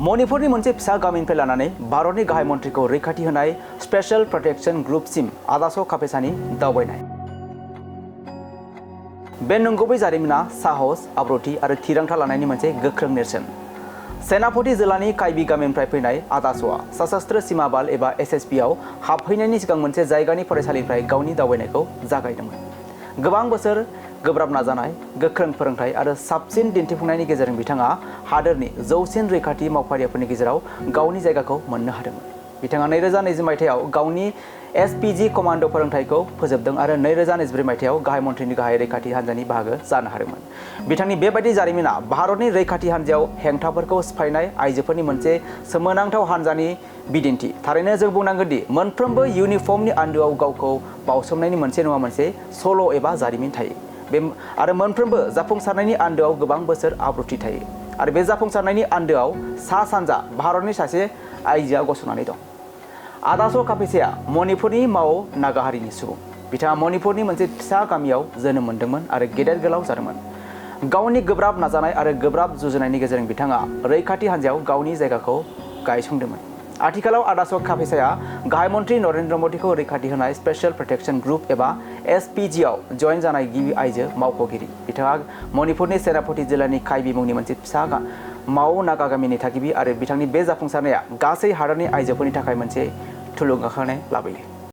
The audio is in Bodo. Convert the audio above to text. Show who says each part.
Speaker 1: मणिपुरनि मोनसे फिसा गामिनिफ्राय लानानै भारतनि गाहाय मन्थ्रिखौ रैखाथि होनाय स्पेशल प्रोटेक्शन ग्रुपसिम आदास कापेसानि दावबायनाय। बे नंगुबै जारिमिना साहस, आब्रुथि आरो थिरांथा लानायनि मोनसे गोख्रों नेरसोन। सेनापति जिल्लानि काइबी गामिनिफ्राय फैनाय आदासआ सशस्त्र सीमा बल एबा एसएसबी आव हाबफैनायनि सिगां मोनसे जायगानि फरायसालिनिफ्राय गावनि दावबायनायखौ जागायदोंमोन। गोबां बोसोर गोब्राब नाजानाय, गोख्रों फोरोंथाय आरो साबसिन दिन्थिफुंनायनि गेजेरजों बिथाङा हादोरनि जौसिन रैखाथि मावफारियाफोरनि गेजेराव गावनि जायगाखौ मोननो हादोंमोन। बिथाङा 2020 मायथाइयाव गावनि एसपीजी कमान्ड' फोरोंथायखौ फोजोबदों आरो 2024 मायथाइयाव गाहाय मन्थ्रिनि गाहाय रैखाथि हान्जानि बाहागो जानो हादोंमोन। बिथांनि बेबायदि जारिमिना भारतनि रैखाथि हान्जायाव हेंथाफोरखौ सिफायनाय आइजोफोरनि मोनसे सोमोनांथाव हान्जानि बिदिन्थि। थारैनो जों बुंनांगोन दि मोनफ्रोमबो इउनिफर्मनि आन्दोआव गावखौ बावसोमनायनि मोनसे नङा मोनसे सल' एबा जारिमिन थायो। आरो मोनफ्रोमबो जाफुंसारनायनि आन्दोआव गोबां बोसोर आब्रुथि थायो। आरो बे जाफुंसारनायनि आन्दोआव सा-सानजा भारतनि सासे आइजोआ गसंनानै दं। आदास कापेसाया मणिपुरनि माओ नागा हारिनि सुबुं। बिथाङा मणिपुरनि मोनसे फिसा गामियाव जोनोम मोनदोंमोन आरो गेदेर गोलाव जादोंमोन। गावनि गोब्राब नाजानाय आरो गोब्राब जुजिनायनि गेजेरजों बिथाङा रैखाथि हान्जायाव गावनि जायगाखौ गायसंदोंमोन। आथिखालाव आदास कापेसाया गाहाय मन्थ्रि नरेन्द्र मोदीखौ रैखाथि होनाय स्पेशल प्रोटेक्शन ग्रुप एबा एसपीजी आव जयेन जानाय गिबि आइजो मावख'गिरि। बिथाङा मणिपुरनि सेनापति जिल्लानि काइबी मुंनि मोनसे फिसा माओ नागा गामिनि थागिबि आरो बिथांनि बे जाफुंसारनाया गासै हादोरनि आइजोफोरनि थाखाय मोनसे थुलुंगाखांनाय लाबोयो।